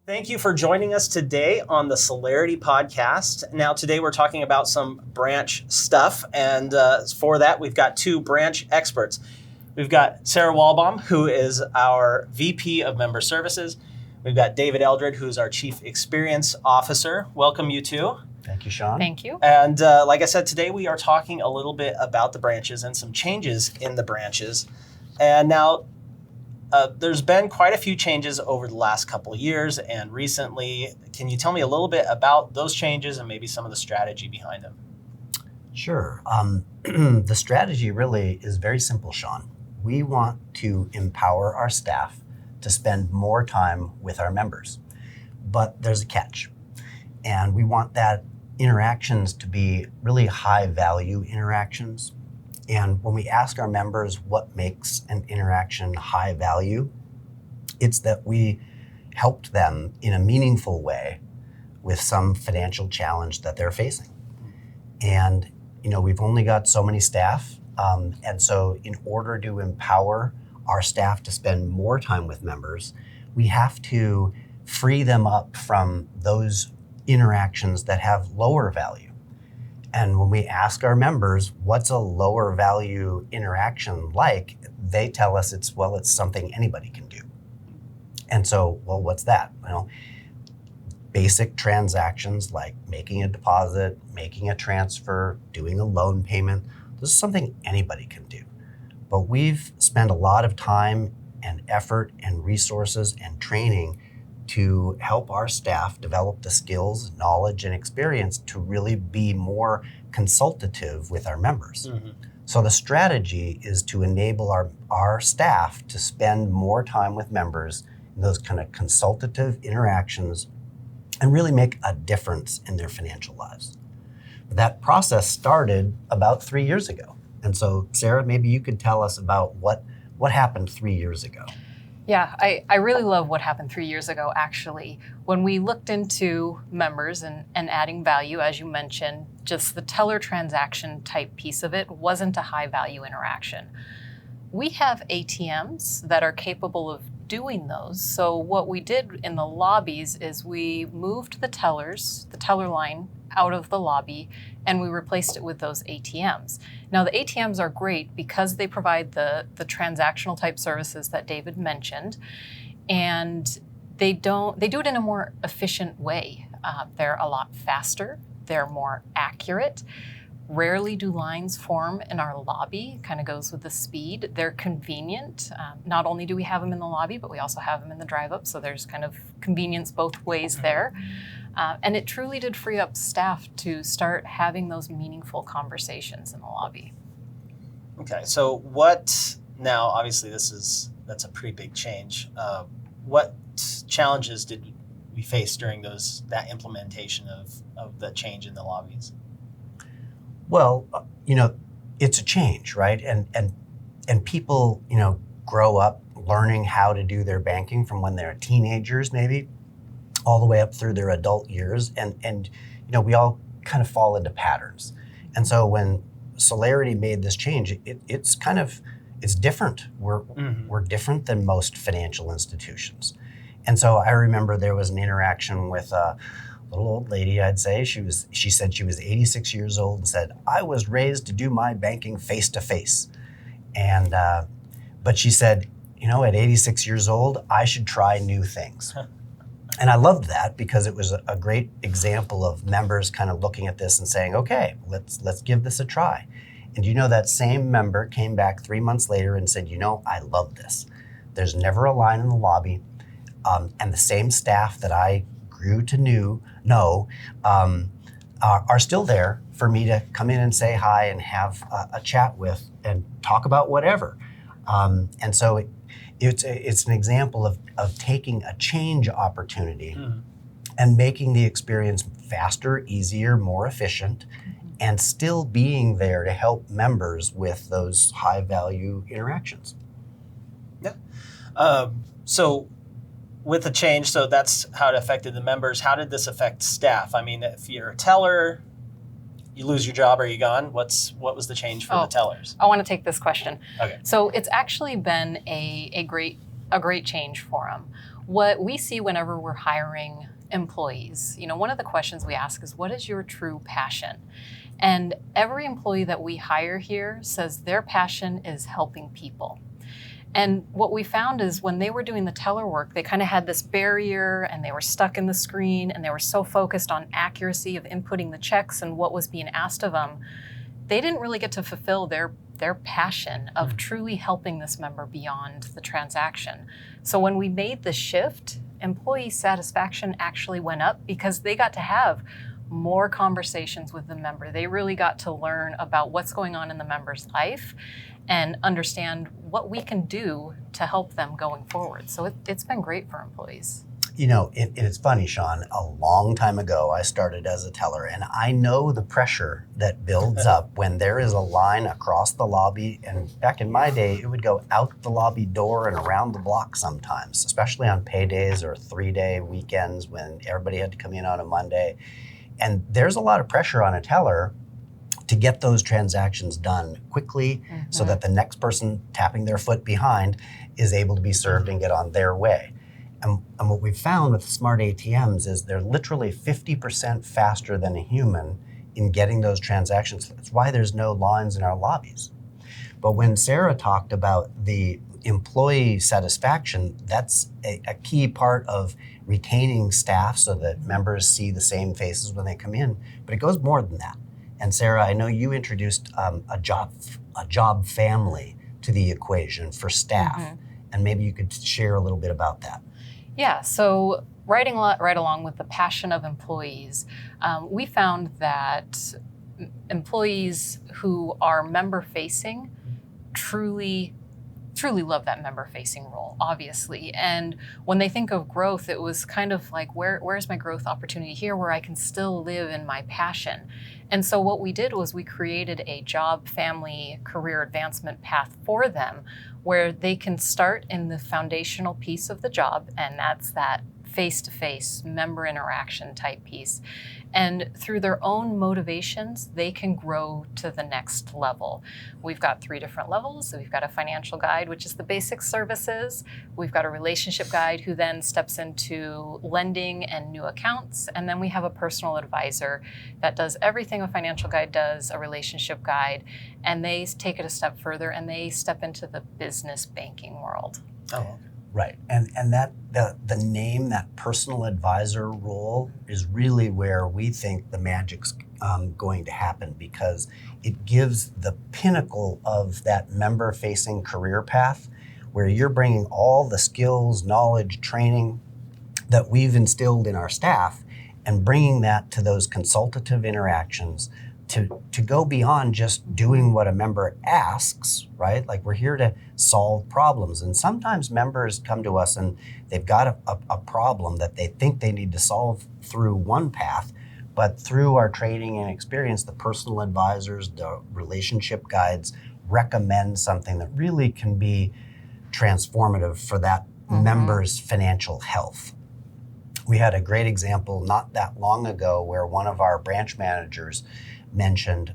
Thank you for joining us today on the Solarity podcast. Now, today we're talking about some branch stuff, and for that, we've got two branch experts. We've got Sara Wallbaum, who is our VP of Member Services. We've got David Eldred, who's our Chief Experience Officer. Welcome, you two. Thank you, Sean. Thank you. And like I said, today we are talking a little bit about the branches and some changes in the branches. And now, there's been quite a few changes over the last couple of years and recently. Can you tell me a little bit about those changes and maybe some of the strategy behind them? Sure. The strategy really is very simple, Sean. We want to empower our staff to spend more time with our members, but there's a catch. And we want that interactions to be really high value interactions. And when we ask our members what makes an interaction high value, it's that we helped them in a meaningful way with some financial challenge that they're facing. And, we've only got so many staff. And so in order to empower our staff to spend more time with members, we have to free them up from those interactions that have lower value. And when we ask our members, what's a lower value interaction like, they tell us it's something anybody can do. And so, what's that? Basic transactions like making a deposit, making a transfer, doing a loan payment, this is something anybody can do. But we've spent a lot of time and effort and resources and training to help our staff develop the skills, knowledge, and experience to really be more consultative with our members. Mm-hmm. So the strategy is to enable our staff to spend more time with members in those kind of consultative interactions and really make a difference in their financial lives. That process started about 3 years ago. And so, Sara, maybe you could tell us about what happened 3 years ago. Yeah, I really love what happened 3 years ago, actually. When we looked into members and adding value, as you mentioned, just the teller transaction type piece of it wasn't a high value interaction. We have ATMs that are capable of doing those. So what we did in the lobbies is we moved the teller line out of the lobby, and we replaced it with those ATMs. Now the ATMs are great because they provide the transactional type services that David mentioned, and they do it in a more efficient way. They're a lot faster, they're more accurate. Rarely do lines form in our lobby, kind of goes with the speed. They're convenient. Not only do we have them in the lobby, but we also have them in the drive-up, so there's kind of convenience both ways there. And it truly did free up staff to start having those meaningful conversations in the lobby. Okay, so now obviously that's a pretty big change. What challenges did we face during that implementation of the change in the lobbies? Well, it's a change, right? And people, grow up learning how to do their banking from when they're teenagers, maybe, all the way up through their adult years. And we all kind of fall into patterns. And so when Solarity made this change, it's different. We're different than most financial institutions. And so I remember there was an interaction with a little old lady, I'd say. She said she was 86 years old and said, "I was raised to do my banking face to face." And, but she said, at 86 years old, I should try new things. And I loved that because it was a great example of members kind of looking at this and saying, okay, let's give this a try. And that same member came back 3 months later and said, I love this. There's never a line in the lobby. And the same staff that I grew to know are still there for me to come in and say hi and have a chat with and talk about whatever. And so it's an example of taking a change opportunity and making the experience faster, easier, more efficient, and still being there to help members with those high value interactions. Yeah. So with the change, so that's how it affected the members. How did this affect staff? I mean, if you're a teller, you lose your job, are you gone? What was the change for the tellers? I want to take this question. Okay. So it's actually been a great change for them. What we see whenever we're hiring employees, one of the questions we ask is, what is your true passion? And every employee that we hire here says their passion is helping people. And what we found is when they were doing the teller work, they kind of had this barrier and they were stuck in the screen and they were so focused on accuracy of inputting the checks and what was being asked of them, they didn't really get to fulfill their passion of truly helping this member beyond the transaction. So when we made the shift, employee satisfaction actually went up because they got to have more conversations with the member. They really got to learn about what's going on in the member's life and understand what we can do to help them going forward. So it's been great for employees. It's funny, Sean, a long time ago, I started as a teller, and I know the pressure that builds up when there is a line across the lobby. And back in my day, it would go out the lobby door and around the block sometimes, especially on paydays or 3-day weekends when everybody had to come in on a Monday. And there's a lot of pressure on a teller to get those transactions done quickly so that the next person tapping their foot behind is able to be served and get on their way. And what we've found with smart ATMs is they're literally 50% faster than a human in getting those transactions. That's why there's no lines in our lobbies. But when Sara talked about the employee satisfaction, that's a key part of retaining staff so that members see the same faces when they come in. But it goes more than that. And Sara, I know you introduced a job family to the equation for staff. And maybe you could share a little bit about that. Yeah, so right along with the passion of employees, we found that employees who are member-facing truly love that member-facing role, obviously. And when they think of growth, it was kind of like, where's my growth opportunity here where I can still live in my passion? And so what we did was we created a job, family, career advancement path for them where they can start in the foundational piece of the job, and that's that face-to-face member interaction type piece. And through their own motivations, they can grow to the next level. We've got 3 different levels. So we've got a financial guide, which is the basic services. We've got a relationship guide who then steps into lending and new accounts. And then we have a personal advisor that does everything a financial guide does, a relationship guide, and they take it a step further and they step into the business banking world. Oh, okay. Right, and that the name, that personal advisor role, is really where we think the magic's going to happen, because it gives the pinnacle of that member-facing career path, where you're bringing all the skills, knowledge, training that we've instilled in our staff, and bringing that to those consultative interactions to go beyond just doing what a member asks, right? Like, we're here to solve problems. And sometimes members come to us and they've got a problem that they think they need to solve through one path, but through our training and experience, the personal advisors, the relationship guides recommend something that really can be transformative for that member's financial health. We had a great example not that long ago where one of our branch managers mentioned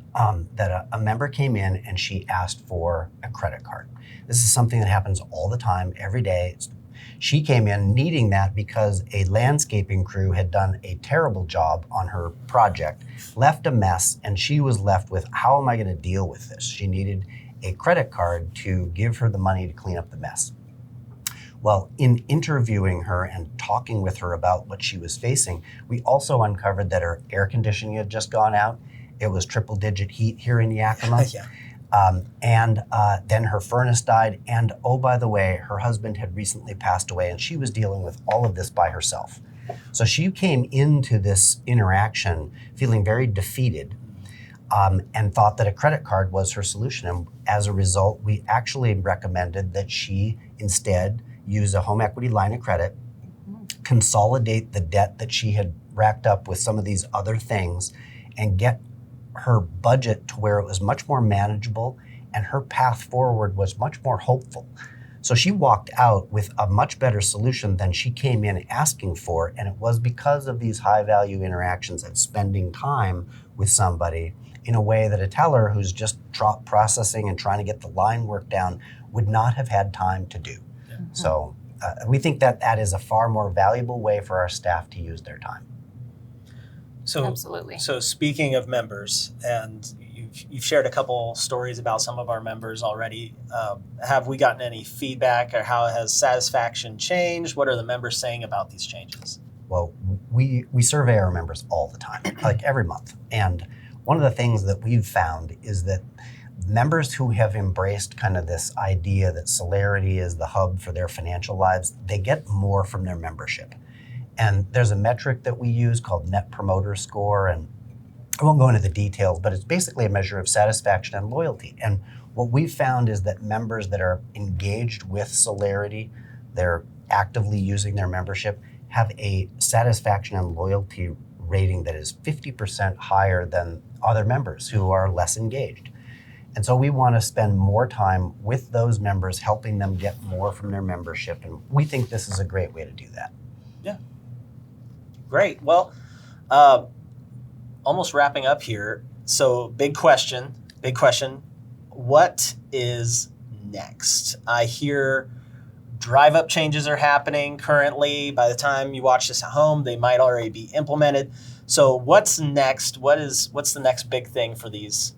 that a member came in and she asked for a credit card. This is something that happens all the time, every day. She came in needing that because a landscaping crew had done a terrible job on her project, left a mess, and she was left with, how am I going to deal with this? She needed a credit card to give her the money to clean up the mess. Well, in interviewing her and talking with her about what she was facing, we also uncovered that her air conditioning had just gone out. It was triple-digit heat here in Yakima. Then her furnace died. And oh, by the way, her husband had recently passed away, and she was dealing with all of this by herself. So she came into this interaction feeling very defeated and thought that a credit card was her solution. And as a result, we actually recommended that she instead use a home equity line of credit, consolidate the debt that she had racked up with some of these other things, and get her budget to where it was much more manageable and her path forward was much more hopeful. So she walked out with a much better solution than she came in asking for, and it was because of these high-value interactions and spending time with somebody in a way that a teller who's just processing and trying to get the line work down would not have had time to do. So we think that that is a far more valuable way for our staff to use their time. So, Absolutely. So speaking of members, and you've shared a couple stories about some of our members already. Have we gotten any feedback, or how has satisfaction changed? What are the members saying about these changes? Well, we survey our members all the time, like every month. And one of the things that we've found is that members who have embraced kind of this idea that Solarity is the hub for their financial lives, they get more from their membership. And there's a metric that we use called Net Promoter Score, and I won't go into the details, but it's basically a measure of satisfaction and loyalty. And what we've found is that members that are engaged with Solarity, they're actively using their membership, have a satisfaction and loyalty rating that is 50% higher than other members who are less engaged. And so we want to spend more time with those members, helping them get more from their membership. And we think this is a great way to do that. Yeah. Great. Well, almost wrapping up here. So big question. What is next? I hear drive-up changes are happening currently. By the time you watch this at home, they might already be implemented. So what's next? What's the next big thing for these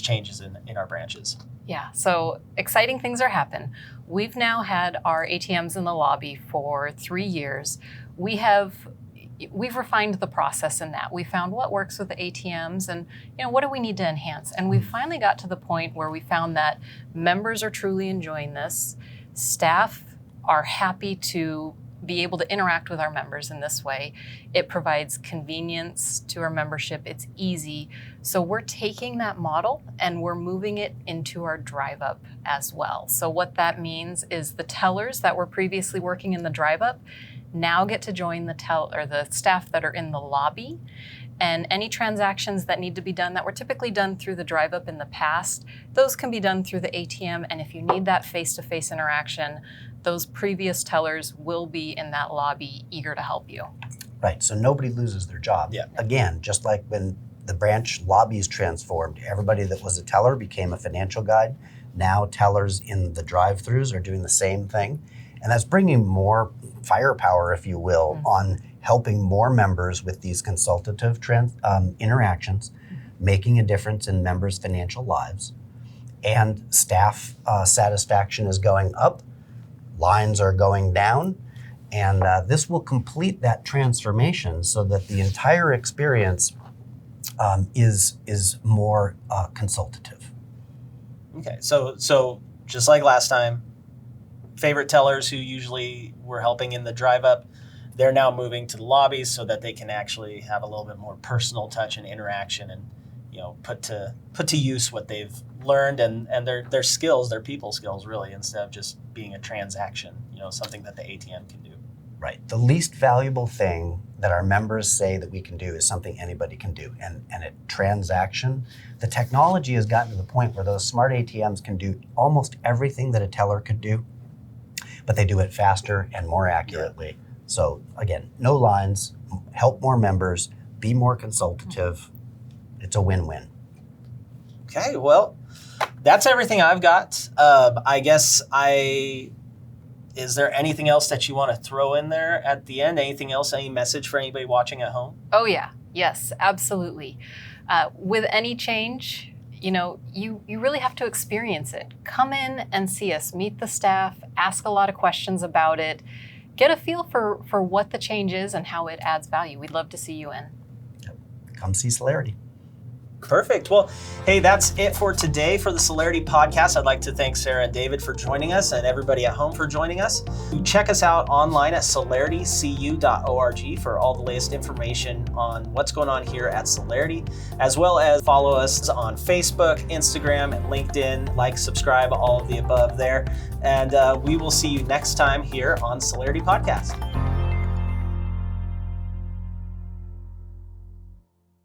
changes in our branches? Yeah, so exciting things are happening. We've now had our ATMs in the lobby for 3 years. We've refined the process in that. We found what works with the ATMs and what do we need to enhance. And we finally got to the point where we found that members are truly enjoying this. Staff are happy to be able to interact with our members in this way. It provides convenience to our membership. It's easy. So we're taking that model and we're moving it into our drive up as well. So what that means is the tellers that were previously working in the drive up now get to join the staff that are in the lobby. And any transactions that need to be done that were typically done through the drive up in the past, those can be done through the ATM. And if you need that face-to-face interaction, those previous tellers will be in that lobby eager to help you. Right, so nobody loses their job. Yeah. Again, just like when the branch lobbies transformed, everybody that was a teller became a financial guide. Now tellers in the drive-thrus are doing the same thing. And that's bringing more firepower, if you will, on helping more members with these consultative interactions, making a difference in members' financial lives. And staff satisfaction is going up, lines are going down, and this will complete that transformation so that the entire experience is more consultative. Okay, so just like last time, favorite tellers who usually were helping in the drive up, they're now moving to the lobbies so that they can actually have a little bit more personal touch and interaction, and put to use what they've learned and their skills, their people skills, really, instead of just being a transaction, something that the ATM can do. Right. The least valuable thing that our members say that we can do is something anybody can do. And a transaction, the technology has gotten to the point where those smart ATMs can do almost everything that a teller could do, but they do it faster and more accurately. Yeah. So again, no lines, help more members, be more consultative. It's a win-win. Okay, well, that's everything I've got. Is there anything else that you want to throw in there at the end? Anything else, any message for anybody watching at home? Oh yeah, yes, absolutely. With any change, you really have to experience it. Come in and see us, meet the staff, ask a lot of questions about it, get a feel for what the change is and how it adds value. We'd love to see you in. Come see Solarity. Perfect. Well, hey, that's it for today for the Solarity podcast. I'd like to thank Sara and David for joining us and everybody at home for joining us. Check us out online at solaritycu.org for all the latest information on what's going on here at Solarity, as well as follow us on Facebook, Instagram, and LinkedIn. Like, subscribe, all of the above there. And we will see you next time here on Solarity Podcast.